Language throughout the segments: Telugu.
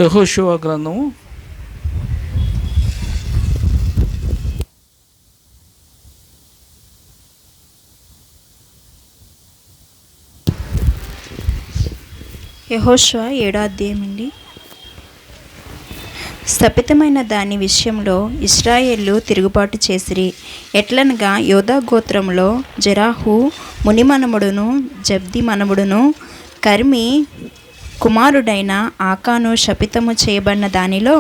యెహోషువ గ్రంథము 7వ అధ్యాయం అండి. స్థపితమైన దాని విషయంలో ఇశ్రాయేలు తిరుగుబాటు చేసిరి. ఎట్లనగా యోధా గోత్రంలో జెరాహు మునిమనముడును జబ్ది మనముడును కర్మి కుమారుడైన ఆకాను శపితము చేయబడిన దానిలో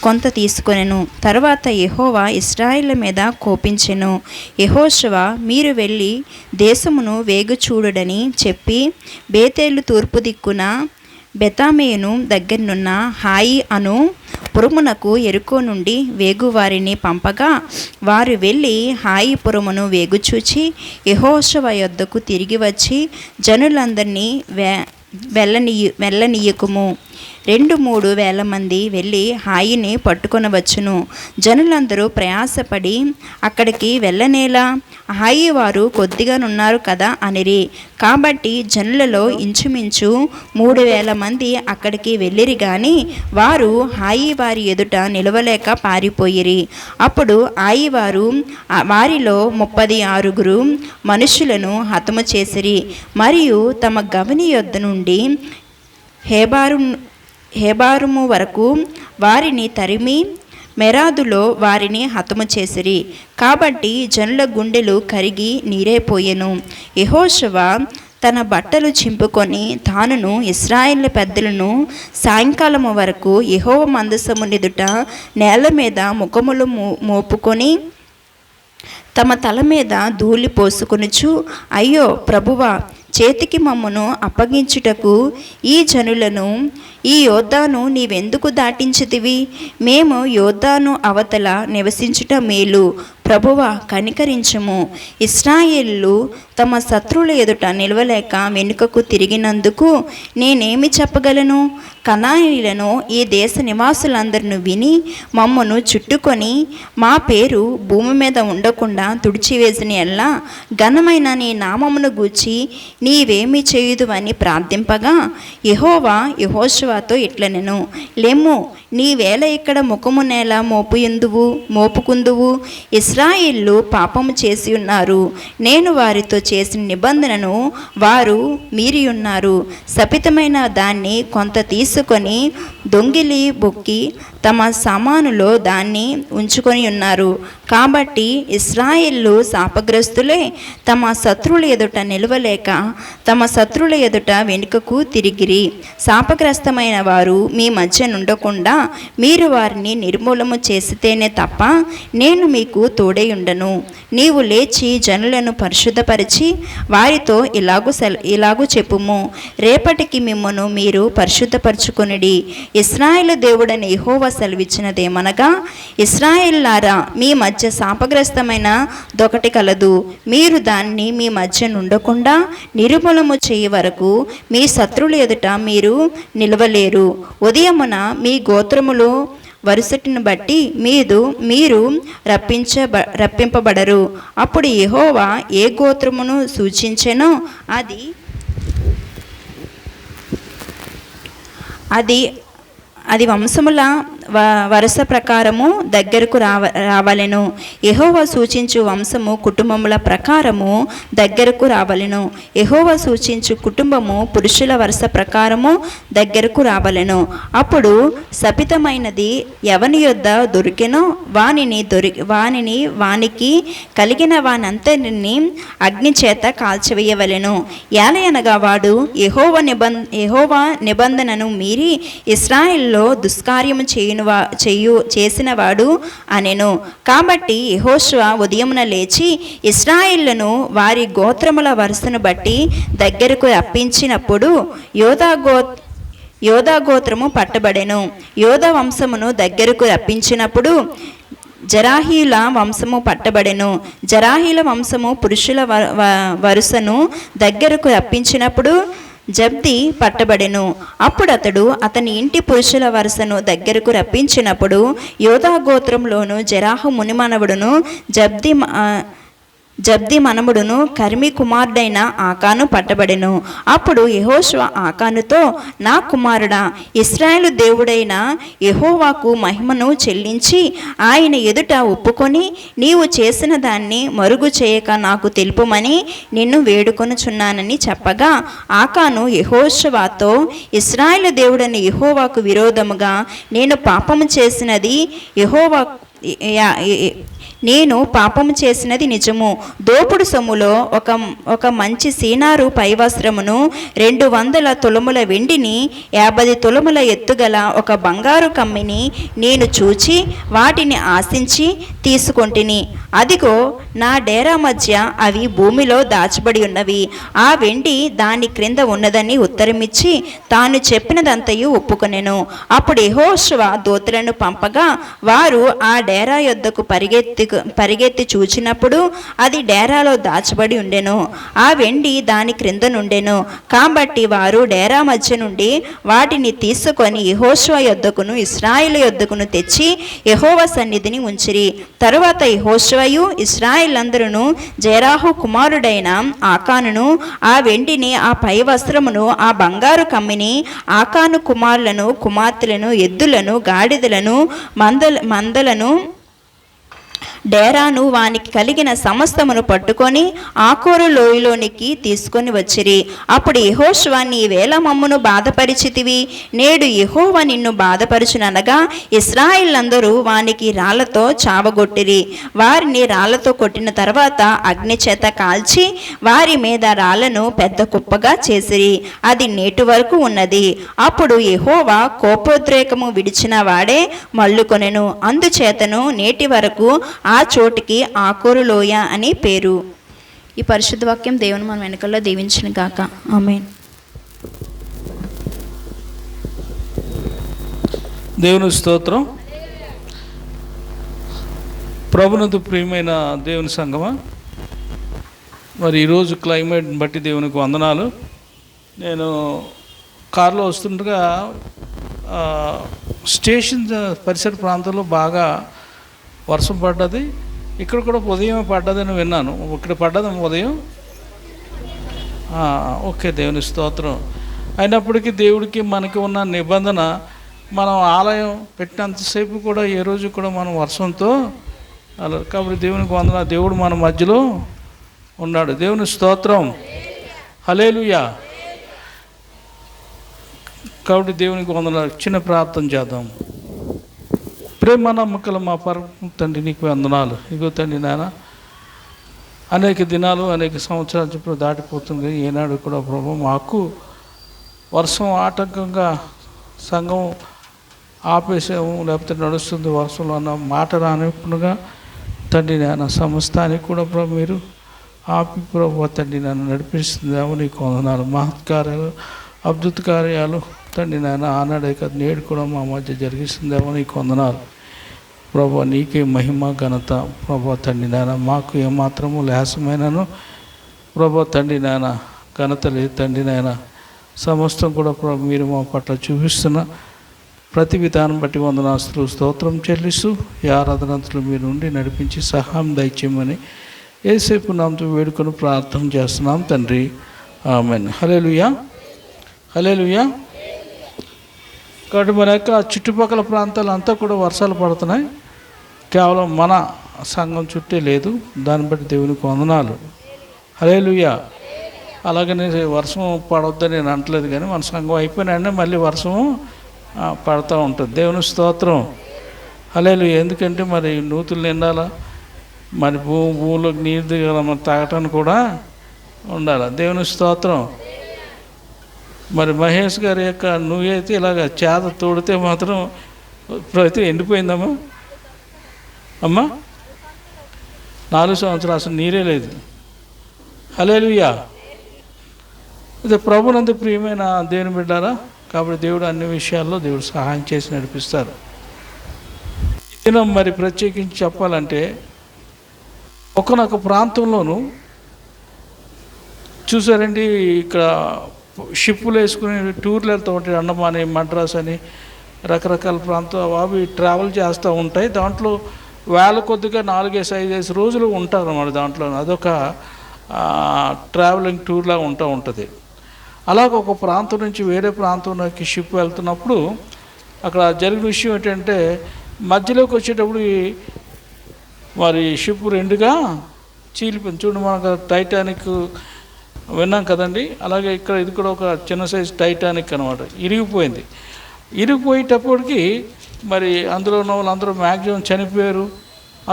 కొంత తీసుకొనెను. తర్వాత యెహోవా ఇశ్రాయేలు మీద కోపించెను. యెహోషువ మీరు వెళ్ళి దేశమును వేగుచూడుడని చెప్పి బేతేలు తూర్పు దిక్కున బెతామేయును దగ్గరనున్న హాయి అను పురమునకు ఎరుకో నుండి వేగువారిని పంపగా వారు వెళ్ళి హాయి పురమును వేగుచూచి యొద్దకు తిరిగి వచ్చి జనులందరినీ వెళ్ళనీయకుము. 2-3 వేల మంది వెళ్ళి హాయిని పట్టుకొనవచ్చును. జనులందరూ ప్రయాసపడి అక్కడికి వెళ్ళనేలా, హాయి వారు కొద్దిగానున్నారు కదా అనిరి. కాబట్టి జనులలో ఇంచుమించు 3,000 మంది అక్కడికి వెళ్ళిరి గాని వారు హాయి వారి ఎదుట నిలవలేక పారిపోయిరి. అప్పుడు హాయి వారు వారిలో 36 మనుషులను హతము చేసిరి. మరియు తమ గవని యొద్ద నుండి హేబారుము వరకు వారిని తరిమి మెరాదులో వారిని హతము చేసిరి. కాబట్టి జనుల గుండెలు కరిగి నీరైపోయెను. యెహోషువ తన బట్టలు చింపుకొని తానును ఇశ్రాయేలు పెద్దలను సాయంకాలము వరకు యెహోవా మందసము ఎదుట నేల మీద ముఖములు మోపుకొని తమ తల మీద ధూళి పోసుకొనుచు, అయ్యో ప్రభువా, చేతికి మమ్మను అప్పగించుటకు ఈ జనులను ఈ యోర్దాను నీవెందుకు దాటించితివి? మేము యోర్దాను అవతల నివసించుట మేలు. ప్రభువా, కనికరించుము. ఇశ్రాయేలు తమ శత్రువుల ఎదుట నిలవలేక వెనుకకు తిరిగినందుకు నేనేమి చెప్పగలను? కనానీయులను ఈ దేశ నివాసులందరిని విని మమ్మను చుట్టుకొని మా పేరు భూమి మీద ఉండకుండా తుడిచివేసిన ఎల్లా ఘనమైన నీ నామమును గూర్చి నీవేమి చేయుదు అని ప్రార్థింపగా యెహోవా యెహోషువతో ఇట్లనెను, లెమ్ము, నీవేళ ఇక్కడ ముఖము నేల మోపుకుందువు. ఇశ్రాయేలు పాపము చేసి ఉన్నారు. నేను వారితో చేసిన నిబంధనను వారు మీరి ఉన్నారు. శపితమైన దాన్ని కొంత తీసుకొని దొంగిలి బొక్కి తమ సామానులో దాన్ని ఉంచుకొని ఉన్నారు. కాబట్టి ఇశ్రాయేలు శాపగ్రస్తులే తమ శత్రువుల ఎదుట నిలవలేక తమ శత్రువుల ఎదుట వెనుకకు తిరిగిరి. శాపగ్రస్తమైన వారు మీ మధ్య నుండకుండా మీరు వారిని నిర్మూలము చేసితేనే తప్ప నేను మీకు తోడై ఉండను. నీవు లేచి జనులను పరిశుద్ధపరిచి వారితో ఇలాగూ చెప్పుము, రేపటికి మిమ్మను మీరు పరిశుద్ధపరచుకొనిడి. ఇశ్రాయేలు దేవుడని యెహోవా సెలవిచ్చినదేమనగా, ఇశ్రాయేలులారా, మీ మధ్య శాపగ్రస్తమైన దొకటి కలదు. మీరు దాన్ని మీ మధ్య నుండకుండా నిర్మూలము చేయ వరకు మీ శత్రువుల ఎదుట మీరు నిలవలేరు. ఉదయమున మీ గోత్రములు వరుసటిని బట్టి మీరు రప్పింపబడరు. అప్పుడు యెహోవా ఏ గోత్రమును సూచించెనో అది వంశముల వరుస ప్రకారము దగ్గరకు రావలెను. యెహోవా సూచించు వంశము కుటుంబముల ప్రకారము దగ్గరకు రావలెను. యెహోవా సూచించు కుటుంబము పురుషుల వరుస ప్రకారము దగ్గరకు రావలెను. అప్పుడు శపితమైనది ఎవని యొద్ద దొరికెనో వానికి కలిగిన వానంతటిని అగ్ని చేత కాల్చివేయవలెను. ఏలయనగా వాడు యెహోవా నిబంధనను మీరి ఇశ్రాయేలులో దుష్కార్యము చేసినవాడు అనెను. కాబట్టి యెహోషువ ఉదయమున లేచి ఇశ్రాయేలును వారి గోత్రముల వరుసను బట్టి దగ్గరకు రప్పించినప్పుడు యోధా గోత్రము పట్టబడెను. యోధా వంశమును దగ్గరకు రప్పించినప్పుడు జరాహీల వంశము పట్టబడెను. జరాహీల వంశము పురుషుల వరుసను దగ్గరకు రప్పించినప్పుడు జబ్ది పట్టబడెను. అప్పుడు అతని ఇంటి పురుషుల వరుసను దగ్గరకు రప్పించినప్పుడు యోధా గోత్రంలోను జెరాహు మునిమనవుడును జబ్ది మనముడును కర్మి కుమారుడైన ఆకాను పట్టబడెను. అప్పుడు యెహోషువ ఆకానుతో, నా కుమారుడా, ఇశ్రాయేలు దేవుడైన యెహోవాకు మహిమను చెల్లించి ఆయన ఎదుట ఒప్పుకొని నీవు చేసిన దాన్ని మరుగు చేయక నాకు తెలుపుమని నిన్ను వేడుకొనుచున్నానని చెప్పగా, ఆకాను యెహోషువతో, ఇశ్రాయేలు దేవుడైన యెహోవాకు విరోధముగా నేను పాపము చేసినది నేను పాపము చేసినది నిజము. దోపుడు సొమ్ములో ఒక మంచి సీనారు పైవస్త్రమును 200 తులముల వెండిని 50 తులముల ఎత్తుగల ఒక బంగారు కమ్మిని నేను చూచి వాటిని ఆశించి తీసుకొంటిని. అదిగో నా డేరా మధ్య అవి భూమిలో దాచబడి ఉన్నవి. ఆ వెండి దాని క్రింద ఉన్నదని ఉత్తరమిచ్చి తాను చెప్పినదంతయు ఒప్పుకొనెను. అప్పుడు యెహోషువ దూతలను పంపగా వారు ఆ డేరా యొద్దకు పరిగెత్తి చూచినప్పుడు అది డేరాలో దాచబడి ఉండెను. ఆ వెండి దాని క్రింద నుండెను. కాబట్టి వారు డేరా మధ్య నుండి వాటిని తీసుకొని యెహోషువ యొద్దకును ఇశ్రాయేలు యొద్దకును తెచ్చి యెహోవా సన్నిధిని ఉంచిరి. తరువాత యెహోషువయు ఇశ్రాయేలందరూ జెరాహు కుమారుడైన ఆకానును ఆ వెండిని ఆ పై వస్త్రమును ఆ బంగారు కమ్మిని ఆకాను కుమారులను కుమార్తెలను ఎద్దులను గాడిదలను మందలను డేరాను వానికి కలిగిన సమస్తమును పట్టుకొని ఆకోరు లోయలోనికి తీసుకొని వచ్చిరి. అప్పుడు యెహోషువ, నీవేళ మమ్మును బాధపరిచితివి, నేడు యెహోవా నిన్ను బాధపరచుననగా ఇశ్రాయేలందరూ వానికి రాళ్లతో చావగొట్టిరి. వారిని రాళ్లతో కొట్టిన తర్వాత అగ్ని చేత కాల్చి వారి మీద రాళ్లను పెద్ద కుప్పగా చేసిరి. అది నేటి వరకు ఉన్నది. అప్పుడు యెహోవా కోపోద్రేకము విడిచిన వాడే మల్లుకొనెను. అందుచేతను నేటి వరకు ఆ చోటికి ఆకోరు లోయ అని పేరు. ఈ పరిశుద్ధ వాక్యం దేవుని మన వెనకల్లో దీవించును గాక. ఆమేన్. దేవుని స్తోత్రం. ప్రభునందు ప్రియమైన దేవుని సంగమా, మరి ఈరోజు క్లైమేట్ని బట్టి దేవునికి వందనాలు. నేను కారులో వస్తుండగా స్టేషన్ పరిసర ప్రాంతంలో బాగా వర్షం పడ్డది. ఇక్కడ కూడా ఉదయం పడ్డదని విన్నాను. ఇక్కడ పడ్డది ఉదయం. ఓకే, దేవుని స్తోత్రం. అయినప్పటికీ దేవుడికి మనకి ఉన్న నిబంధన, మనం ఆలయం పెట్టినంతసేపు కూడా ఏ రోజు కూడా మనం వర్షంతో అలా. కాబట్టి దేవునికి వందన. దేవుడు మన మధ్యలో ఉన్నాడు. దేవుని స్తోత్రం. హల్లెలూయా. కాబట్టి దేవునికి వందన. చిన్న ప్రార్థన చేద్దాం. ప్రేమ నమ్మకల మా పరమ తండ్రి, నీకు వందనాలు. ఇగో తండ్రి నాయన, అనేక దినాలు అనేక సంవత్సరాల చెప్పు దాటిపోతుంది. ఏనాడు కూడా ప్రభు మాకు వర్షం ఆటంకంగా సంఘం ఆపేసాము, లేకపోతే నడుస్తుంది వర్షంలో అన్న మాట రానిప్పుడుగా తండ్రి నాయన, సమస్తానికి కూడా ప్రభు మీరు ఆపి ప్రభు తండ్రి నన్ను నడిపిస్తుందేమో నీకు వందనాలు. మహత్కార్యాలు, అద్భుత కార్యాలు తండ్రి నాయన ఆనాడే కదా నేడు కూడా మా మధ్య జరిగిస్తుందేమో నీకు వందనాలు ప్రభు. నీకే మహిమ ఘనత ప్రభు తండ్రి నాయన. మాకు ఏమాత్రము లేసమైనను ప్రభు తండ్రి నాయన ఘనత లేదు తండ్రి నాయన. సమస్తం కూడా ప్రభు మీరు మా పట్ల చూపిస్తున్న ప్రతి విధానం బట్టి వందనాస్తులు స్తోత్రం చెల్లిస్తూ ఈ ఆరాధనంతలు మీరు ఉండి నడిపించి సహాయం దయచేయమని యేసేపు నామముతో వేడుకొని ప్రార్థన చేస్తున్నాం తండ్రి. ఆమేన్. హల్లెలూయా. హల్లెలూయా. కాబట్టి మన యొక్క చుట్టుపక్కల ప్రాంతాలు అంతా కూడా వర్షాలు పడుతున్నాయి. కేవలం మన సంఘం చుట్టే లేదు. దాన్ని బట్టి దేవునికి వందనాలు. హల్లెలూయా. అలాగనే వర్షం పడొద్దని నేను అంటలేదు, కానీ మన సంఘం అయిపోయినా మళ్ళీ వర్షము పడుతూ ఉంటుంది. దేవుని స్తోత్రం. హల్లెలూయా. ఎందుకంటే మరి నూతులు నిండాలా, మరి భూమిలోకి నీరు దిగాల, మరి తాగటానికి కూడా ఉండాలి. దేవుని స్తోత్రం. మరి మహేష్ గారి యొక్క నువ్వైతే ఇలాగ చేత తోడితే మాత్రం ప్రతి ఎండిపోయిందమ్మా. అమ్మా 4 సంవత్సరాలు అసలు నీరే లేదు. హల్లెలూయా. అదే ప్రభునందు ప్రియమైన దేవుని బిడ్డారా. కాబట్టి దేవుడు అన్ని విషయాల్లో దేవుడు సహాయం చేసి నడిపిస్తారు. ఈ దినం మరి ప్రత్యేకించి చెప్పాలంటే ఒకనొక ప్రాంతంలోనూ చూసారండి, ఇక్కడ షిప్పులు వేసుకుని టూర్లు వెళ్తూ ఉంటాయి. అండమాన్, మద్రాస్ అని రకరకాల ప్రాంతాలు అవి ట్రావెల్ చేస్తూ ఉంటాయి. దాంట్లో వేల కొద్దిగా 4-5 రోజులు ఉంటారు అన్నమాట దాంట్లో. అదొక ట్రావెలింగ్ టూర్లా ఉంటుంది. అలాగ ఒక ప్రాంతం నుంచి వేరే ప్రాంతంలోకి షిప్ వెళ్తున్నప్పుడు అక్కడ జరిగిన విషయం ఏంటంటే, మధ్యలోకి వచ్చేటప్పుడు మరి షిప్ రెండుగా చీలిపోయింది. చూడండి, మనకు టైటానిక్ విన్నాం కదండి, అలాగే ఇక్కడ ఇది కూడా ఒక చిన్న సైజు టైటానిక్ అనమాట. ఇరిగిపోయింది. ఇరిగిపోయేటప్పటికి మరి అందులో ఉన్న వాళ్ళందరూ మ్యాక్సిమం చనిపోయారు.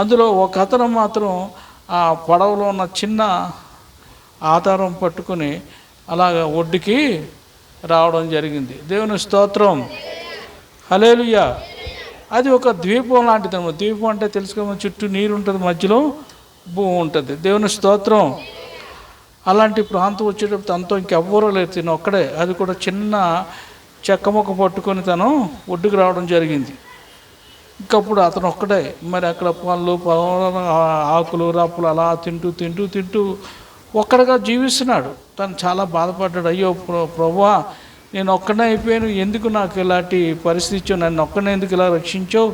అందులో ఒక అతను మాత్రం ఆ పడవలో ఉన్న చిన్న ఆధారం పట్టుకొని అలాగ ఒడ్డుకి రావడం జరిగింది. దేవుని స్తోత్రం, హల్లెలూయా. అది ఒక ద్వీపం లాంటిది అనమాట. ద్వీపం అంటే తెలుసుకోమో, చుట్టూ నీరు ఉంటుంది, మధ్యలో భూమి ఉంటుంది. దేవుని స్తోత్రం. అలాంటి ప్రాంతం వచ్చేటప్పుడు తనతో ఇంకెవ్వరూ లేదు, తను ఒక్కడే. అది కూడా చిన్న చెక్క మొక్క పట్టుకొని తను ఒడ్డుకు రావడం జరిగింది. ఇంకప్పుడు అతను ఒక్కడే మరి అక్కడ పళ్ళు ఆకులు రప్పులు అలా తింటూ ఒక్కడిగా జీవిస్తున్నాడు. తను చాలా బాధపడ్డాడు. అయ్యో ప్రభువా, నేను ఒక్కడే అయిపోయాను, ఎందుకు నాకు ఇలాంటి పరిస్థితి ఇచ్చావు, నన్ను ఒక్కడే ఎందుకు ఇలా రక్షించావు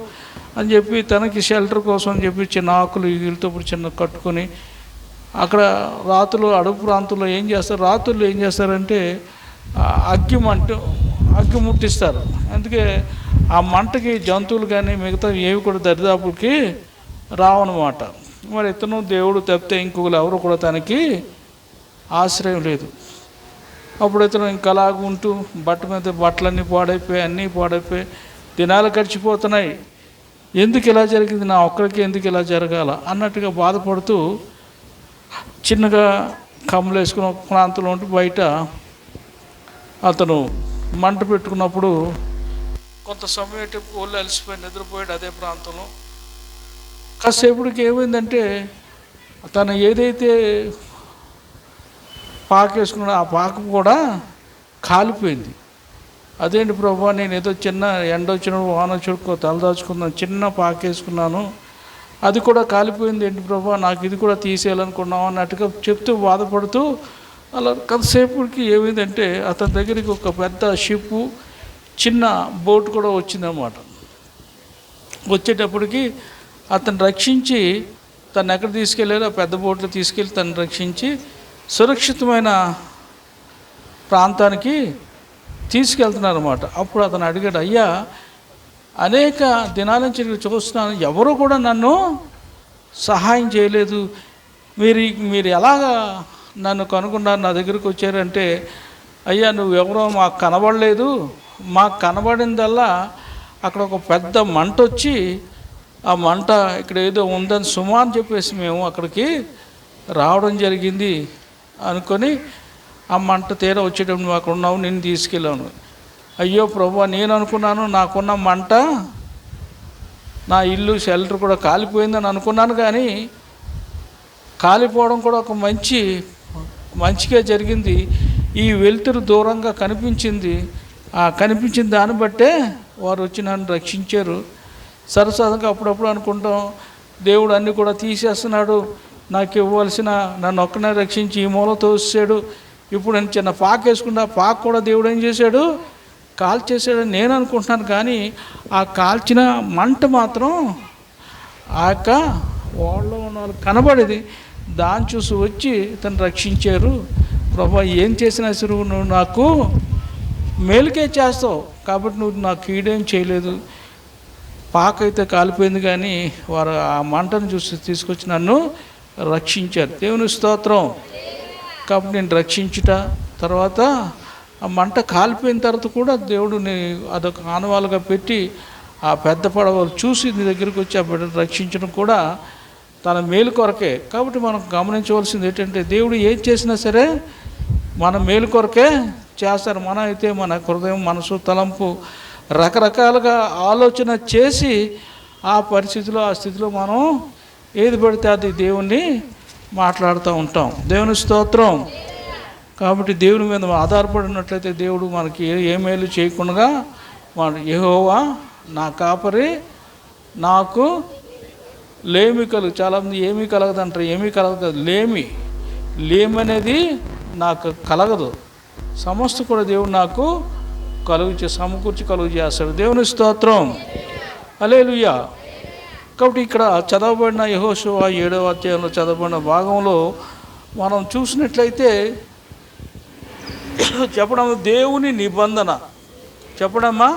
అని చెప్పి తనకి షెల్టర్ కోసం అని చెప్పి చిన్న ఆకులు వీళ్ళతో చిన్న కట్టుకొని అక్కడ రాత్రులు అడుగు ప్రాంతంలో ఏం చేస్తారు, రాత్రులు ఏం చేస్తారంటే అగ్గి ముట్టిస్తారు. అందుకే ఆ మంటకి జంతువులు కానీ మిగతా ఏవి కూడా దరిదాపులకి రావన్నమాట. మరి ఇతను దేవుడు తప్పితే ఇంకొకరు ఎవరు కూడా తనకి ఆశ్రయం లేదు. అప్పుడు ఇతను ఇంకా అలాగుంటూ బట్టలన్నీ పాడైపోయి అన్నీ పాడైపోయి దినాలు గడిచిపోతున్నాయి. ఎందుకు ఇలా జరిగింది, నా ఒక్కరికి ఎందుకు ఇలా జరగాల అన్నట్టుగా బాధపడుతూ చిన్నగా కమ్ములు వేసుకున్న ప్రాంతంలో ఉంటూ బయట అతను మంట పెట్టుకున్నప్పుడు కొంత సమయం ఒళ్ళు అలసిపోయి నిద్రపోయాడు అదే ప్రాంతంలో. కాసేపటికి ఏమైందంటే తను ఏదైతే పాక వేసుకున్నాడో ఆ పాక కూడా కాలిపోయింది. అదేంటి ప్రభా, నేను ఏదో చిన్న ఎండ వచ్చినప్పుడు వాన వచ్చినప్పుడు తలదాచుకున్నాను, చిన్న పాక వేసుకున్నాను, అది కూడా కాలిపోయింది ఏంటి ప్రభా, నాకు ఇది కూడా తీసేయాలనుకున్నావు అన్నట్టుగా చెప్తూ బాధపడుతూ అలా కొంతసేపటికి ఏమైందంటే అతని దగ్గరికి ఒక పెద్ద షిప్పు చిన్న బోట్ కూడా వచ్చిందన్నమాట. వచ్చేటప్పటికి అతను రక్షించి తను ఎక్కడ తీసుకెళ్ళారో ఆ పెద్ద బోట్లో తీసుకెళ్ళి తను రక్షించి సురక్షితమైన ప్రాంతానికి తీసుకెళ్తున్నారన్నమాట. అప్పుడు అతను అడిగాడు, అయ్యా, అనేక దినాల నుంచి చూస్తున్నాను, ఎవరు కూడా నన్ను సహాయం చేయలేదు, మీరు ఎలాగా నన్ను కనుగొన్నారు, నా దగ్గరికి వచ్చారంటే, అయ్యా నువ్వెవరో మాకు కనబడలేదు, మాకు కనబడిందల్లా అక్కడ ఒక పెద్ద మంట వచ్చి ఆ మంట ఇక్కడ ఏదో ఉందని సుమా అని చెప్పేసి మేము అక్కడికి రావడం జరిగింది అనుకొని ఆ మంట తీర వచ్చేటప్పుడు నువ్వు అక్కడ ఉన్నావు, నేను తీసుకెళ్ళాను. అయ్యో ప్రభువా, నేను అనుకున్నాను నాకున్న మంట నా ఇల్లు షెల్టర్ కూడా కాలిపోయిందని అనుకున్నాను, కానీ కాలిపోవడం కూడా ఒక మంచిగా జరిగింది. ఈ వెలుతురు దూరంగా కనిపించింది, ఆ కనిపించిన దాన్ని బట్టే వారు వచ్చి నన్ను రక్షించారు. సరసంగా అప్పుడప్పుడు అనుకుంటాం దేవుడు అన్నీ కూడా తీసేస్తున్నాడు, నాకు ఇవ్వాల్సిన నన్ను ఒక్కనే రక్షించి ఈ మూల తోసాడు, ఇప్పుడు నేను చిన్న పాక వేసుకుంటా, పాక కూడా దేవుడు ఏం చేశాడు, కాల్చేసాడని నేను అనుకుంటున్నాను. కానీ ఆ కాల్చిన మంట మాత్రం ఆ యొక్క వాళ్ళలో ఉన్న వాళ్ళు కనబడేది, దాన్ని చూసి వచ్చి తను రక్షించారు. ప్రభా, ఏం చేసినా సరే నువ్వు నాకు మేలుకే చేస్తావు, కాబట్టి నువ్వు నాకు కీడేం చేయలేదు. పాక అయితే కాలిపోయింది, కానీ వారు ఆ మంటను చూసి తీసుకొచ్చి నన్ను రక్షించారు. దేవుని స్తోత్రం. కాబట్టి నేను రక్షించుట, తర్వాత ఆ మంట కాలిపోయిన తర్వాత కూడా దేవుడిని అదొక ఆనవాలుగా పెట్టి ఆ పెద్ద పడవలు చూసి నీ దగ్గరికి వచ్చి ఆ బిడ్డను రక్షించడం కూడా తన మేలు కొరకే. కాబట్టి మనం గమనించవలసింది ఏంటంటే, దేవుడు ఏం చేసినా సరే మన మేలు కొరకే చేస్తారు. మనం అయితే మన హృదయం, మనసు, తలంపు రకరకాలుగా ఆలోచన చేసి ఆ పరిస్థితిలో ఆ స్థితిలో మనం ఏది పడితే అది దేవుణ్ణి మాట్లాడుతూ ఉంటాం. దేవుని స్తోత్రం. కాబట్టి దేవుని మీద ఆధారపడినట్లయితే దేవుడు మనకి ఏ మేలు చేయకుండా మన యెహోవా నా కాపరి, నాకు లేమి చాలామంది ఏమీ కలగదంటారు. ఏమీ కలగదు, లేమి అనేది నాకు కలగదు. సమస్త కూడా దేవుడు నాకు సమకూర్చి కలుగు చేస్తాడు. దేవుని స్తోత్రం. హల్లెలూయా. కాబట్టి ఇక్కడ చదవబడిన యెహోషువ 7వ అధ్యాయంలో చదవబడిన భాగంలో మనం చూసినట్లయితే చెప్పడం దేవుని నిబంధన చెప్పడమ్మా.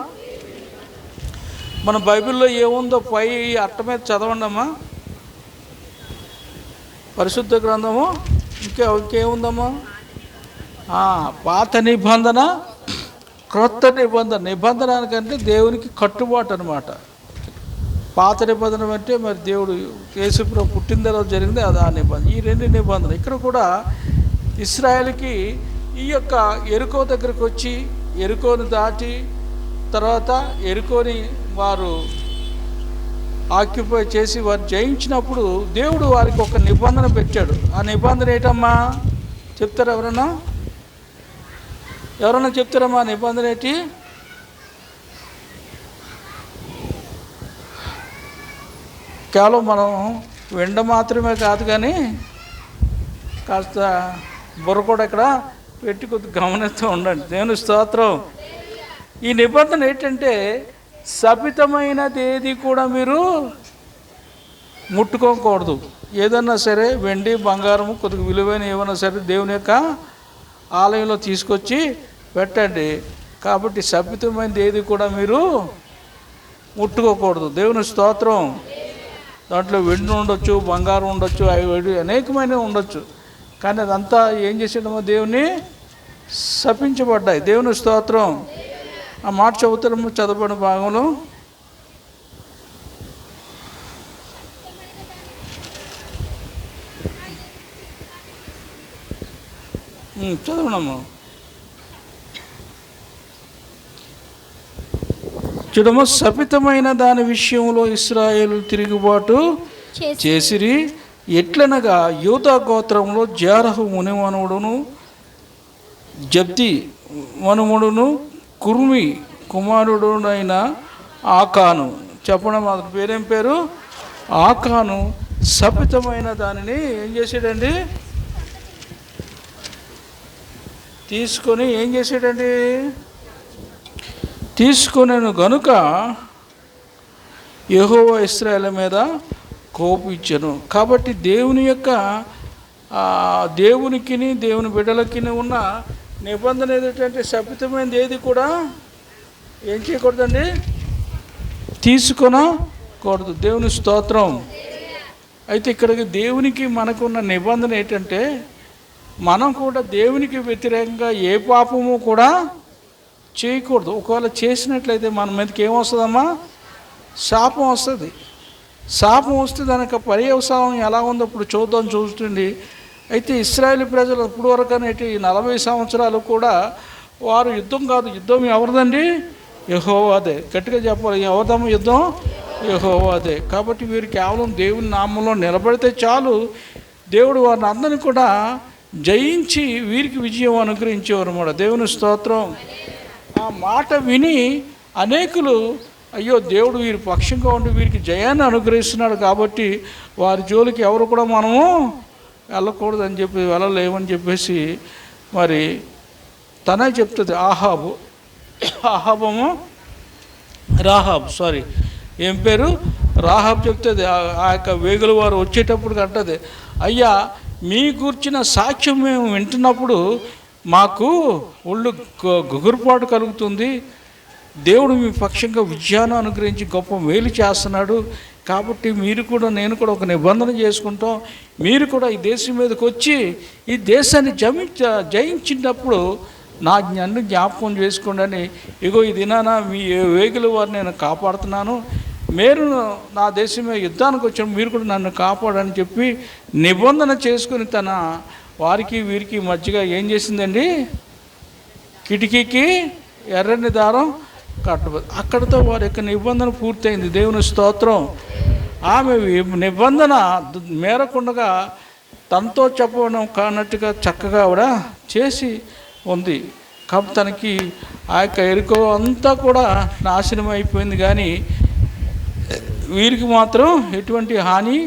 మన బైబిల్లో ఏముందో పై అట్ట మీద చదవండమ్మా. పరిశుద్ధ గ్రంథము ఇంకేముందమ్మా? పాత నిబంధన, క్రొత్త నిబంధన. నిబంధన కంటే దేవునికి కట్టుబాటు అనమాట. పాత నిబంధన అంటే మరి దేవుడు యేసుప్రభు పుట్టిన తర్వాత జరిగింది అది ఆ నిబంధన. ఈ రెండు నిబంధన ఇక్కడ కూడా ఇశ్రాయేలుకి ఈ యొక్క ఎరుకో దగ్గరకు వచ్చి ఎరుకోని దాటి తర్వాత ఎరుకోని వారు ఆక్యుపై చేసి వారు జయించినప్పుడు దేవుడు వారికి ఒక నిబంధన పెట్టాడు. ఆ నిబంధన ఏంటమ్మా చెప్తారా? ఎవరన్నా చెప్తారమ్మా నిబంధన ఏంటి? కేవలం మనం వెండ మాత్రమే కాదు కానీ కాస్త బుర్ర కూడా ఇక్కడ పెట్టి కొద్దిగా గమనిస్తూ ఉండండి. దేవుని స్తోత్రం. ఈ నిబంధన ఏంటంటే శపితమైనది ఏది కూడా మీరు ముట్టుకోకూడదు. ఏదన్నా సరే వెండి బంగారము కొద్దిగా విలువైన ఏమన్నా సరే దేవుని యొక్క ఆలయంలో తీసుకొచ్చి పెట్టండి. కాబట్టి శపితమైనది ఏది కూడా మీరు ముట్టుకోకూడదు. దేవుని స్తోత్రం. దాంట్లో వెండి ఉండొచ్చు, బంగారం ఉండొచ్చు, అవి అనేకమైనవి ఉండొచ్చు. కానీ అదంతా ఏం చేసేటమో దేవుని శపించబడ్డాయి. దేవుని స్తోత్రం. ఆ మాట చదువుతాము చదవబడిన భాగంలో. చదవడము చూడము. శపితమైన దాని విషయంలో ఇశ్రాయేలు తిరుగుబాటు చేసిరి. ఎట్లనగా యూదా గోత్రంలో జేరహు మునిమనుడును జబ్ది మనుమడును కుర్మి కుమారుడునైన ఆకాను చెప్పడం అతని పేరేం పేరు? ఆకాను శపితమైన దానిని ఏం చేసాడండి? తీసుకొని ఏం చేసాడండి? తీసుకొనెను గనుక యెహోవా ఇశ్రాయేలు మీద కోపించెను. కాబట్టి దేవుని యొక్క దేవునికిని దేవుని బిడ్డలకి ఉన్న నిబంధన ఏదంటే శపితమైనది ఏది కూడా ఏం చేయకూడదండి? తీసుకొనకూడదు. దేవుని స్తోత్రం. అయితే ఇక్కడికి దేవునికి మనకున్న నిబంధన ఏంటంటే మనం కూడా దేవునికి వ్యతిరేకంగా ఏ పాపము కూడా చేయకూడదు. ఒకవేళ చేసినట్లయితే మన మీదకి ఏమొస్తుందమ్మా? శాపం వస్తుంది. శాపం వస్తే దానికి పర్యవసానం ఎలా ఉందో ఇప్పుడు చూస్తుంది. అయితే ఇశ్రాయేలు ప్రజలు ఇప్పుడు వరకు అనేటి 40 సంవత్సరాలు కూడా వారు యుద్ధం కాదు, యుద్ధం ఎవరిదండి? యెహోవాదే. గట్టిగా చెప్పాలి, ఎవరిదమ్మ యుద్ధం? యెహోవాదే. కాబట్టి వీరు కేవలం దేవుని నామంలో నిలబడితే చాలు, దేవుడు వారిని అందరినీ కూడా జయించి వీరికి విజయం అనుగ్రహించేవారు అన్నమాట. దేవుని స్తోత్రం. ఆ మాట విని అనేకులు అయ్యో దేవుడు వీరి పక్షంగా ఉండి వీరికి జయాన్ని అనుగ్రహిస్తున్నాడు కాబట్టి వారి జోలికి ఎవరు కూడా మనము వెళ్ళకూడదని చెప్పి వెళ్ళలేమని చెప్పేసి మరి తనే చెప్తుంది. ఏం పేరు? రాహాబ్ చెప్తుంది. ఆ యొక్క వేగుల వారు వచ్చేటప్పుడు అంటది, అయ్యా మీ కూర్చిన సాక్ష్యం మేము వింటున్నప్పుడు మాకు ఒళ్ళు గుగురుపాటు కలుగుతుంది. దేవుడు మీ పక్షంగా విజయాన్ని అనుగ్రహించి గొప్ప మేలు చేస్తున్నాడు. కాబట్టి మీరు కూడా నేను కూడా ఒక నిబంధన చేసుకుంటాం. మీరు కూడా ఈ దేశం మీదకి వచ్చి ఈ దేశాన్ని జయించినప్పుడు నన్ను జ్ఞాపకం చేసుకోండి అని, ఇగో ఈ దినాన మీ వేగుల వారిని నేను కాపాడుతున్నాను, మీరు నా దేశమే యుద్ధానికి వచ్చాను, మీరు కూడా నన్ను కాపాడని చెప్పి నిబంధన చేసుకుని తన వారికి వీరికి మధ్యగా ఏం చేసిందండి? కిటికీకి ఎర్రని దారం కట్టబడి అక్కడితో వారి యొక్క నిబంధన పూర్తయింది. దేవుని స్తోత్రం. ఆమె నిబంధన మేరకుండగా తనతో చెప్పడం కానట్టుగా చక్కగా ఆవిడ చేసి ఉంది. కాబట్టి తనకి ఆ యొక్క ఎరుకో అంతా కూడా నాశనం అయిపోయింది. కానీ వీరికి మాత్రం ఎటువంటి హాని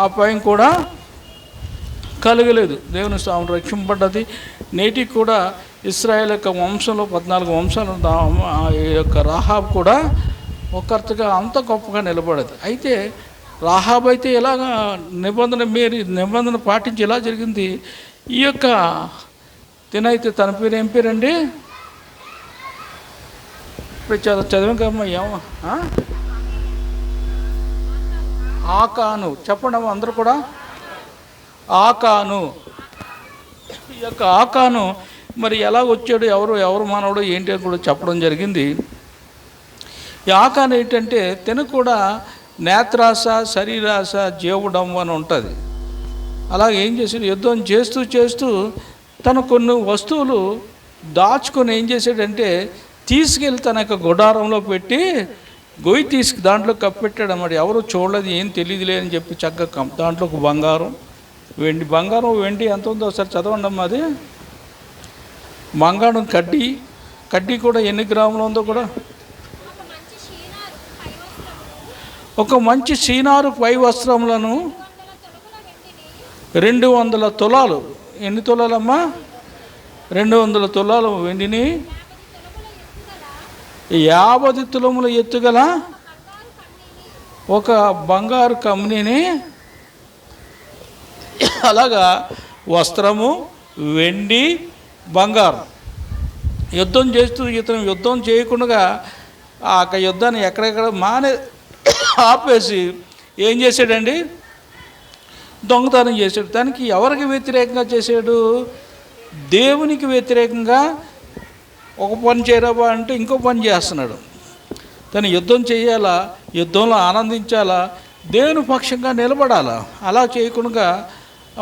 అపాయం కూడా కలగలేదు. దేవుని స్థానం రక్షింపబడ్డది. నేటికి కూడా ఇశ్రాయేల్ యొక్క వంశంలో 14 వంశాలు ఈ యొక్క రాహాబ్ కూడా ఒకర్తగా అంత గొప్పగా నిలబడదు. అయితే రాహాబు అయితే ఎలాగా నిబంధన పాటించి ఎలా జరిగింది. ఈ యొక్క తినైతే తన పేరు ఏం పేరండి, ఇప్పుడు చదివాం కమ్మా, ఏమో ఆకాను, చెప్పండి అమ్మ అందరూ కూడా. ఆకాను, ఈ యొక్క ఆకాను మరి ఎలా వచ్చాడు, ఎవరు మానవుడు ఏంటి అని కూడా చెప్పడం జరిగింది. ఈ ఆకాను ఏంటంటే తిన కూడా నేత్రాశ, శరీరాశ, జీవుడం అని ఉంటుంది. అలాగే ఏం చేశాడు, యుద్ధం చేస్తూ తను కొన్ని వస్తువులు దాచుకొని ఏం చేశాడంటే తీసుకెళ్ళి తన యొక్క గుడారంలో పెట్టి గొయ్యి దాంట్లో కప్పెట్టాడు అన్నమాట. ఎవరు చూడలేదు, ఏం తెలియదులే అని చెప్పి చక్కగా దాంట్లో ఒక బంగారం వెండి ఎంత ఉందో ఒకసారి చదవండి అమ్మా. అది బంగారం కడ్డీ కూడా ఎన్ని గ్రాములు ఉందో కూడా, ఒక మంచి సీనారు పై వస్త్రములను 200 తులాలు, ఎన్ని తులాలమ్మా, 200 తులాలు వెండిని, 50 తులముల ఎత్తుగల ఒక బంగారు కమ్మిని, అలాగా వస్త్రము, వెండి, బంగారం. యుద్ధం చేస్తూ ఇతను యుద్ధం చేయకుండా ఆ యుద్ధాన్ని ఎక్కడెక్కడ ఆపేసి ఏం చేశాడండి, దొంగతనం చేశాడు. దానికి ఎవరికి వ్యతిరేకంగా చేశాడు, దేవునికి వ్యతిరేకంగా. ఒక పని చేయరాబా అంటే ఇంకో పని చేస్తున్నాడు. తను యుద్ధం చేయాలా, యుద్ధంలో ఆనందించాలా, దేవుని పక్షంగా నిలబడాలా. అలా చేయకుండా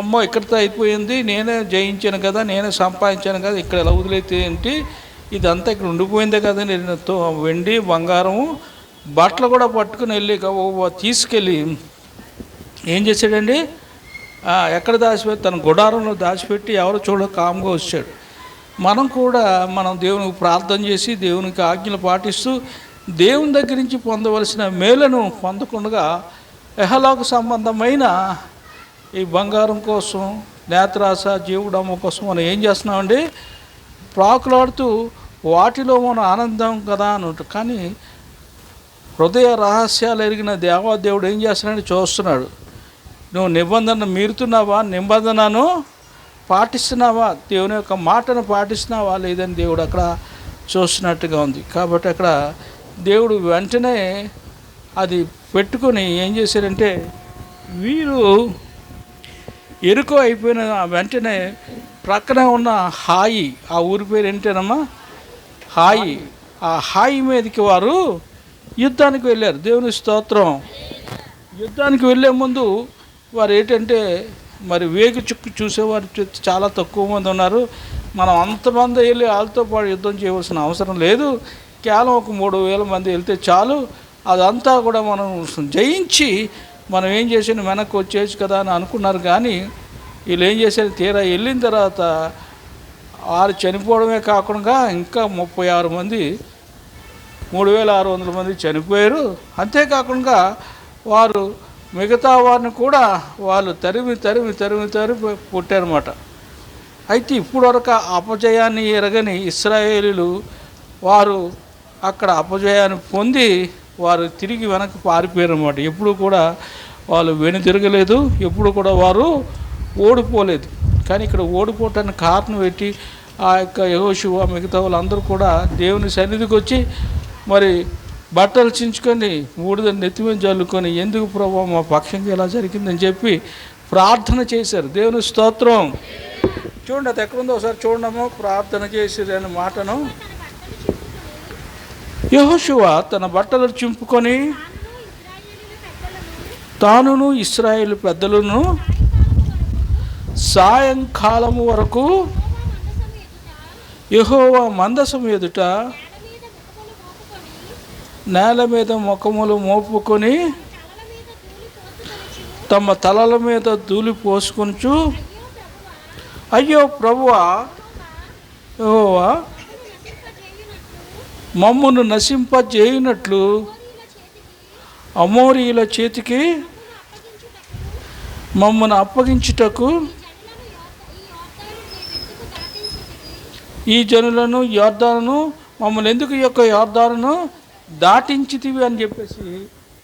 అమ్మో ఇక్కడితో అయిపోయింది, నేనే జయించాను కదా, నేనే సంపాదించాను కదా, ఇక్కడ ఎలా వదిలేతే ఏంటి, ఇదంతా ఇక్కడ ఉండిపోయిందే కదా. నేను వెండి, బంగారము, బట్టలు కూడా పట్టుకుని వెళ్ళి తీసుకెళ్ళి ఏం చేశాడండి, ఎక్కడ దాచిపెట్టి తన గుడారంలో దాచిపెట్టి ఎవరు కామ్గా వచ్చాడు. మనం కూడా దేవునికి ప్రార్థన చేసి దేవునికి ఆజ్ఞలు పాటిస్తూ దేవుని దగ్గర నుంచి పొందవలసిన మేలను పొందకుండా యెహోవాకు సంబంధమైన ఈ బంగారం కోసం, నేత్రాశ, జీవుడమ్మ కోసం మనం ఏం చేస్తున్నామండి, ప్రాకులాడుతూ వాటిలో మనం ఆనందం కదా అని ఉంటుంది. కానీ హృదయ రహస్యాలు ఎరిగిన దేవాదేవుడు ఏం చేస్తున్నాడని చూస్తున్నాడు. నువ్వు నిబంధన మీరుతున్నావా, నిబంధనను పాటిస్తున్నావా, దేవుని యొక్క మాటను పాటిస్తున్నావా లేదని దేవుడు అక్కడ చూస్తున్నట్టుగా ఉంది. కాబట్టి అక్కడ దేవుడు వెంటనే అది పెట్టుకొని ఏం చేశారంటే, వీరు ఎరుకు అయిపోయిన వెంటనే ప్రక్కన ఉన్న హాయి, ఆ ఊరి పేరు ఏంటేనమ్మా, హాయి. ఆ హాయి మీదకి వారు యుద్ధానికి వెళ్ళారు. దేవుని స్తోత్రం. యుద్ధానికి వెళ్ళే ముందు వారు ఏంటంటే మరి వేగు చుక్కు చూసేవారు చాలా తక్కువ మంది ఉన్నారు. మనం అంతమంది వెళ్ళి వాళ్ళతో పాటు యుద్ధం చేయవలసిన అవసరం లేదు. కేవలం ఒక 3000 మంది వెళ్తే చాలు, అదంతా కూడా మనం జయించి మనం ఏం చేసాను వెనక్కి వచ్చేసి కదా అని అనుకున్నారు. కానీ వీళ్ళు ఏం చేశారు, తీరా వెళ్ళిన తర్వాత వారు చనిపోవడమే కాకుండా ఇంకా 36 మంది, 3600 మంది చనిపోయారు. అంతేకాకుండా వారు మిగతా వారిని కూడా వాళ్ళు తరిమి పుట్టారన్నమాట. అయితే ఇప్పుడు వరకు అపజయాన్ని ఎరగని ఇశ్రాయేలీలు వారు అక్కడ అపజయాన్ని పొంది వారు తిరిగి వెనక్కి పారిపోయారు అన్నమాట. ఎప్పుడు కూడా వాళ్ళు వెనుతిరగలేదు, ఎప్పుడు కూడా వారు ఓడిపోలేదు. కానీ ఇక్కడ ఓడిపోవటానికి కారణం పెట్టి ఆ యొక్క యెహోషువ మిగతా వాళ్ళందరూ కూడా దేవుని సన్నిధికి వచ్చి మరి బట్టలు చించుకొని బూడిదని నెత్తి మీద జల్లుకొని, ఎందుకు ప్రభువా మా పక్షంగా ఇలా జరిగిందని చెప్పి ప్రార్థన చేశారు. దేవుని స్తోత్రం. చూడండి అది ఎక్కడుందో ఒకసారి చూడడము. ప్రార్థన చేసేది అనే మాటను, యెహోషువ తన బట్టలు చింపుకొని తానును ఇశ్రాయేలు పెద్దలను సాయంకాలము వరకు యెహోవా మందసం ఎదుట నేల మీద ముఖములు మోపుకొని తమ తలల మీద ధూళి పోసుకొనుచు, అయ్యో ప్రభువా, యెహోవా మమ్మును నశింపజేయునట్లు అమోరీయుల చేతికి మమ్మను అప్పగించుటకు ఈ జనులను యోర్దానును మమ్మల్ని ఎందుకు ఈ యొక్క యోర్దానును దాటించితివి అని చెప్పేసి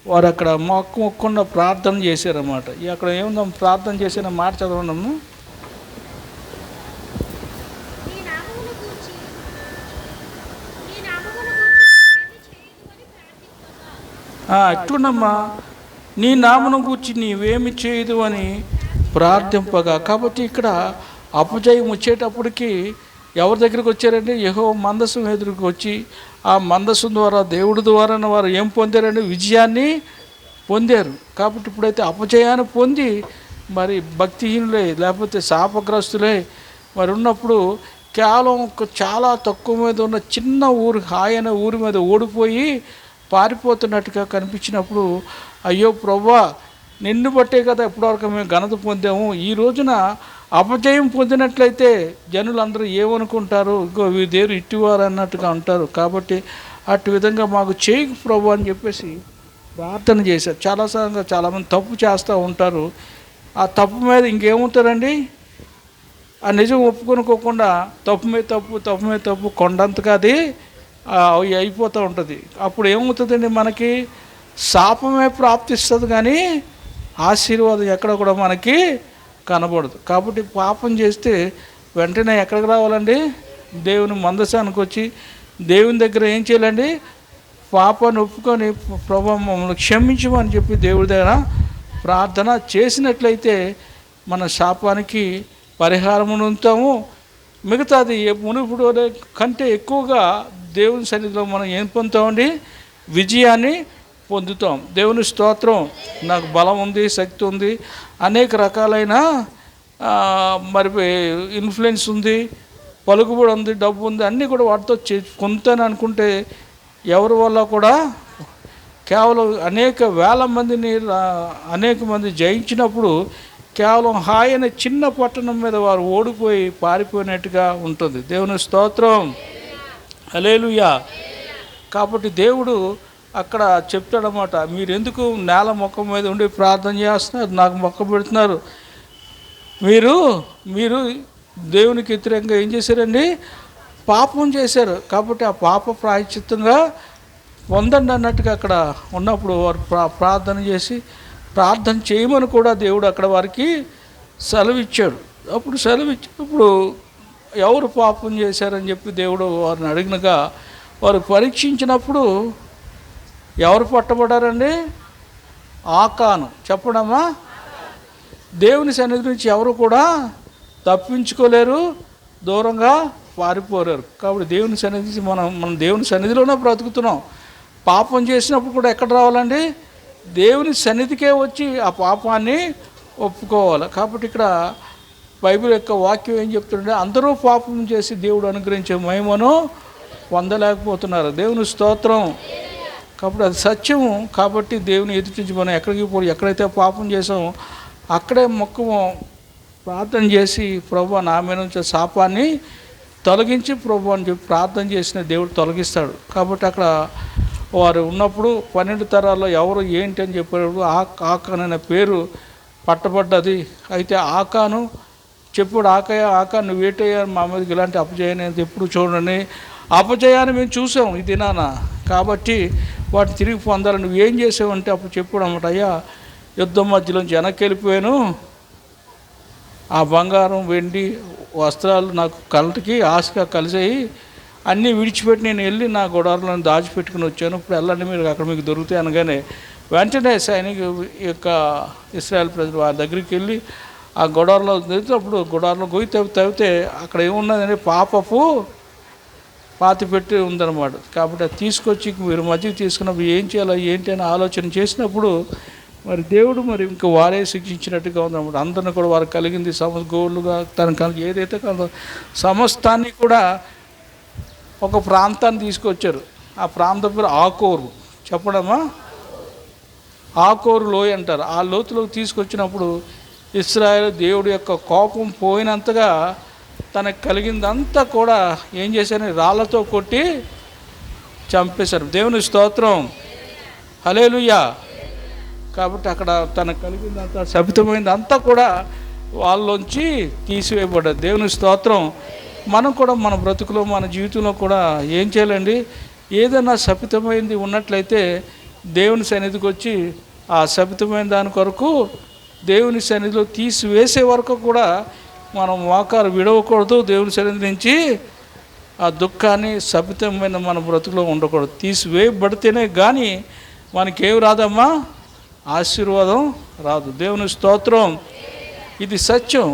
వారు అక్కడ మొక్కకుండా ప్రార్థన చేశారన్నమాట. అక్కడ ఏముందాం ప్రార్థన చేసిన మాట చదవడము. ఎట్లున్నమ్మా, నీ నామను గూర్చి నీవేమి చేయదు అని ప్రార్థింపగా. కాబట్టి ఇక్కడ అపజయం వచ్చేటప్పటికి ఎవరి దగ్గరికి వచ్చారండి? యెహోవా మందసం ఎదురుకు వచ్చి ఆ మందసం ద్వారా దేవుడి ద్వారా వారు ఏం పొందారండి? విజయాన్ని పొందారు. కాబట్టి ఇప్పుడైతే అపజయాన్ని పొంది మరి భక్తిహీనులే లేకపోతే శాపగ్రస్తులే మరి ఉన్నప్పుడు కేవలం చాలా తక్కువ మీద ఉన్న చిన్న ఊరు హాయన ఊరి మీద ఓడిపోయి పారిపోతున్నట్టుగా కనిపించినప్పుడు, అయ్యో ప్రభువా, నిన్ను బట్టే కదా ఇప్పటివరకు మేము ఘనత పొందాము, ఈ రోజున అపజయం పొందినట్లయితే జనులందరూ ఏమనుకుంటారు, ఇంకో దేవుడు ఇట్టివారు అన్నట్టుగా అంటారు. కాబట్టి అటు విధంగా మాకు చేయకు ప్రభు అని చెప్పేసి ప్రార్థన చేశారు. చాలామంది తప్పు చేస్తూ ఉంటారు. ఆ తప్పు మీద ఇంకేముంటారండి? ఆ నిజం ఒప్పుకొనుకోకుండా తప్పు మీద తప్పు కొండంతగా అది అయిపోతూ ఉంటుంది. అప్పుడు ఏమవుతుందండి? మనకి శాపమే ప్రాప్తిస్తుంది కానీ ఆశీర్వాదం ఎక్కడ కూడా మనకి కనబడదు. కాబట్టి పాపం చేస్తే వెంటనే ఎక్కడికి రావాలండి? దేవుని మందసానికి వచ్చి దేవుని దగ్గర ఏం చేయాలండి? పాపాన్ని ఒప్పుకొని ప్రభువా మమ్మల్ని క్షమించమని చెప్పి దేవుడి దగ్గర ప్రార్థన చేసినట్లయితే మన శాపానికి పరిహారం ఉంటాము. మిగతాది మునుపుడు కంటే ఎక్కువగా దేవుని సన్నిధిలో మనం ఏం పొందుతామండి? విజయాన్ని పొందుతాం. దేవుని స్తోత్రం. నాకు బలం ఉంది, శక్తి ఉంది, అనేక రకాలైన మరి ఇన్ఫ్లుయెన్స్ ఉంది, పలుకుబడి ఉంది, డబ్బు ఉంది, అన్నీ కూడా వాటితో పొందుతాను అనుకుంటే ఎవరి వల్ల కూడా కేవలం అనేక వేల మందిని అనేక మంది జయించినప్పుడు కేవలం హాయన చిన్న పట్టణం మీద వారు ఓడిపోయి పారిపోయినట్టుగా ఉంటుంది. దేవుని స్తోత్రం. హల్లెలూయా. కాబట్టి దేవుడు అక్కడ చెప్తాడన్నమాట, మీరు ఎందుకు నేల మొక్క మీద ఉండి ప్రార్థన చేస్తున్నారు, నాకు మొక్క పెడుతున్నారు, మీరు దేవునికి వ్యతిరేకంగా ఏం చేశారండి? పాపం చేశారు. కాబట్టి ఆ పాప ప్రాయశ్చిత్తంగా పొందండి అన్నట్టుగా అక్కడ ఉన్నప్పుడు వారు ప్రార్థన చేసి ప్రార్థన చేయమని కూడా దేవుడు అక్కడ వారికి సెలవిచ్చాడు. అప్పుడు సెలవిచ్చినప్పుడు ఎవరు పాపం చేశారని చెప్పి దేవుడు వారిని అడిగినగా వారు పరీక్షించినప్పుడు ఎవరు పట్టబడారండి? ఆకాను. చెప్పడమ్మా, దేవుని సన్నిధి నుంచి ఎవరు కూడా తప్పించుకోలేరు, దూరంగా పారిపోలేరు. కాబట్టి దేవుని సన్నిధి మనం దేవుని సన్నిధిలోనే బ్రతుకుతున్నాం. పాపం చేసినప్పుడు కూడా ఎక్కడ రావాలండి? దేవుని సన్నిధికే వచ్చి ఆ పాపాన్ని ఒప్పుకోవాలి. కాబట్టి ఇక్కడ బైబిల్ యొక్క వాక్యం ఏం చెప్తుంటే, అందరూ పాపం చేసి దేవుడు అనుగ్రహించే మహిమను పొందలేకపోతున్నారు. దేవుని స్తోత్రం. కాబట్టి అది సత్యము. కాబట్టి దేవుని ఎదుటించి మనం ఎక్కడైతే పాపం చేసామో అక్కడే మొక్కము ప్రార్థన చేసి ప్రభువా నా మీద నుంచి శాపాన్ని తొలగించి ప్రభు అని చెప్పి ప్రార్థన చేసిన దేవుడు తొలగిస్తాడు. కాబట్టి అక్కడ వారు ఉన్నప్పుడు 12 తరాల్లో ఎవరు ఏంటి అని చెప్పేటప్పుడు ఆకాను అనే పేరు పట్టబడ్డది. అయితే ఆకాను చెప్పుడు ఆకా నువ్వేటయ్యా మా మీదకి ఇలాంటి అపజయాన్ని ఎప్పుడు చూడండి, అపజయాన్ని మేము చూసాం ఈ దినాన, కాబట్టి వాటిని తిరిగి పొందాలి. నువ్వేం చేసావంటే అప్పుడు చెప్పుడు అన్నమాట, అయ్యా యుద్ధం మధ్యలోంచి వెనక్కి వెళ్ళిపోయాను, ఆ బంగారం వెండి వస్త్రాలు నాకు కంటికి ఆశగా కలిసాయి, అన్నీ విడిచిపెట్టి నేను వెళ్ళి నా గుడారంలో దాచిపెట్టుకుని వచ్చాను, ఇప్పుడు వెళ్ళండి మీరు అక్కడ మీకు దొరుకుతాయి అనగానే వెంటనే యొక్క ఇశ్రాయేల్ ప్రజలు వారి దగ్గరికి వెళ్ళి ఆ గుడారంలో అప్పుడు గుడారంలో గొయ్యి తవ్వితే అక్కడ ఏమున్నదంటే పాపపు పాతి పెట్టి ఉందన్నమాట. కాబట్టి అది తీసుకొచ్చి మీరు మధ్యకి తీసుకున్నప్పుడు ఏం చేయాలో ఏంటి అని ఆలోచన చేసినప్పుడు మరి దేవుడు మరి ఇంకా వారే శిక్షించినట్టుగా ఉందన్నమాట. అందరిని కూడా వారు కలిగింది గోళ్ళుగా తనకు ఏదైతే కలదో సమస్తాన్ని కూడా ఒక ప్రాంతాన్ని తీసుకొచ్చారు. ఆ ప్రాంతం పేరు ఆకోరు. చెప్పడమా, ఆకోరు లోయ అంటారు. ఆ లోతులోకి తీసుకొచ్చినప్పుడు ఇశ్రాయేలు దేవుడి యొక్క కోపం పోయినంతగా తనకు కలిగిందంతా కూడా ఏం చేశారని రాళ్లతో కొట్టి చంపేశారు. దేవుని స్తోత్రం. హల్లెలూయా. కాబట్టి అక్కడ తనకు కలిగిందంతా శపితమైందంతా కూడా వాళ్ళలోంచి తీసివేయబడ్డది. దేవుని స్తోత్రం. మనం కూడా మన బ్రతుకులో మన జీవితంలో కూడా ఏం చేయాలండి? ఏదైనా శపితమైంది ఉన్నట్లయితే దేవుని సన్నిధికి వచ్చి ఆ శపితమైన దాని కొరకు దేవుని సన్నిధిలో తీసివేసే వరకు కూడా మనం మోకాలు విడవకూడదు. దేవుని సన్నిధి నుంచి ఆ దుఃఖాన్ని శపితమైన మన బ్రతుకులో ఉండకూడదు. తీసివేయబడితేనే కానీ మనకేం రాదమ్మా, ఆశీర్వాదం రాదు. దేవుని స్తోత్రం. ఇది సత్యం.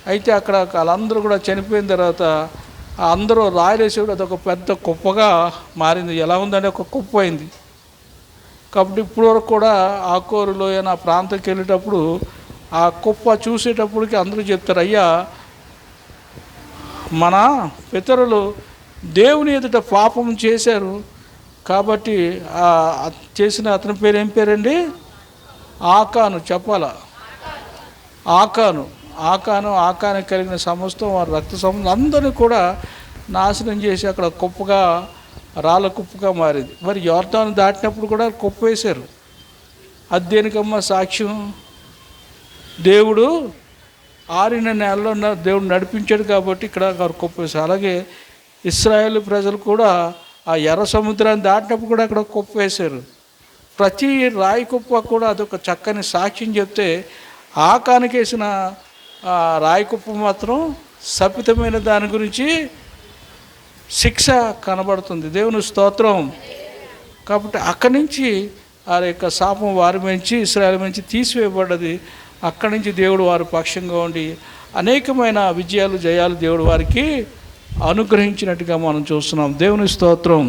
అయితే అక్కడ వాళ్ళందరూ కూడా చనిపోయిన తర్వాత అందరూ రాయలేసేవాడు అదొక పెద్ద కుప్పగా మారింది. ఎలా ఉందంటే ఒక కుప్ప అయింది. కాబట్టి ఇప్పుడు వరకు కూడా ఆకోరు లోయ ఆ ప్రాంతంకి వెళ్ళేటప్పుడు ఆ కుప్ప చూసేటప్పటికి అందరూ చెప్తారు, అయ్యా మన పితరులు దేవుని ఎదుట పాపం చేశారు కాబట్టి చేసిన అతని పేరు ఏం పేరండి? ఆకాను. చెప్పాలా? ఆకాను కలిగిన సమస్తం వారి రక్త సంబంధం అందరినీ కూడా నాశనం చేసి అక్కడ కుప్పగా, రాళ్ళ కుప్పగా మారింది. మరి యోర్దాను దాటినప్పుడు కూడా కుప్ప వేశారు. అది దేనికమ్మా సాక్ష్యం? దేవుడు ఆరిన నెలలో దేవుడు నడిపించాడు కాబట్టి ఇక్కడ కుప్ప వేశారు. అలాగే ఇశ్రాయేలు ప్రజలు కూడా ఆ ఎర్ర సముద్రాన్ని దాటినప్పుడు కూడా అక్కడ కుప్ప వేశారు. ప్రతి రాయి కుప్ప కూడా అదొక చక్కని సాక్ష్యం చెప్తే ఆకానికేసిన రాయి కుప్ప మాత్రం శపితమైన దాని గురించి శిక్ష కనబడుతుంది. దేవుని స్తోత్రం. కాబట్టి అక్కడి నుంచి ఆ యొక్క శాపం వారి నుంచి, ఇశ్రాయేలు నుంచి తీసివేయబడ్డది. అక్కడి నుంచి దేవుడు వారి పక్షంగా ఉండి అనేకమైన విజయాలు, జయాలు దేవుడు వారికి అనుగ్రహించినట్టుగా మనం చూస్తున్నాం. దేవుని స్తోత్రం.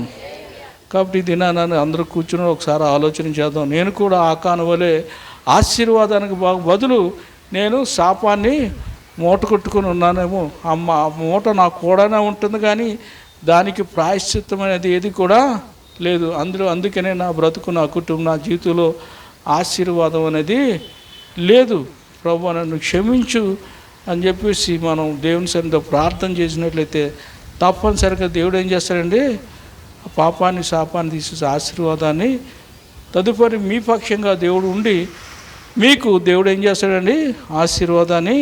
కాబట్టి ఇది నన్ను అందరూ కూర్చుని ఒకసారి ఆలోచన చేద్దాం. నేను కూడా ఆకాను వలె ఆశీర్వాదానికి బదులు నేను శాపాన్ని మూట కొట్టుకుని ఉన్నానేమో. ఆ మూట నాకు కూడానే ఉంటుంది కానీ దానికి ప్రాయశ్చిత్తం అనేది ఏది కూడా లేదు. అందుకనే నా బ్రతుకు, నా కుటుంబం, నా జీవితంలో ఆశీర్వాదం అనేది లేదు. ప్రభువా నన్ను క్షమించు అని చెప్పేసి మనం దేవుని సన్నిధిలో ప్రార్థన చేసినట్లయితే తప్పనిసరిగా దేవుడు ఏం చేస్తాడండి? ఆ పాపాన్ని, శాపాన్ని తీసేసి ఆశీర్వాదాన్ని తదుపరి మీ పక్షంగా దేవుడు ఉండి మీకు దేవుడు ఏం చేస్తాడండి? ఆశీర్వాదాన్ని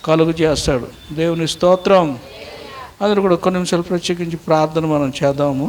కలుగు చేస్తాడు. దేవుని స్తోత్రం. అందరూ కూడా కొన్ని నిమిషాలు ప్రత్యేకించి ప్రార్థన మనం చేద్దాము.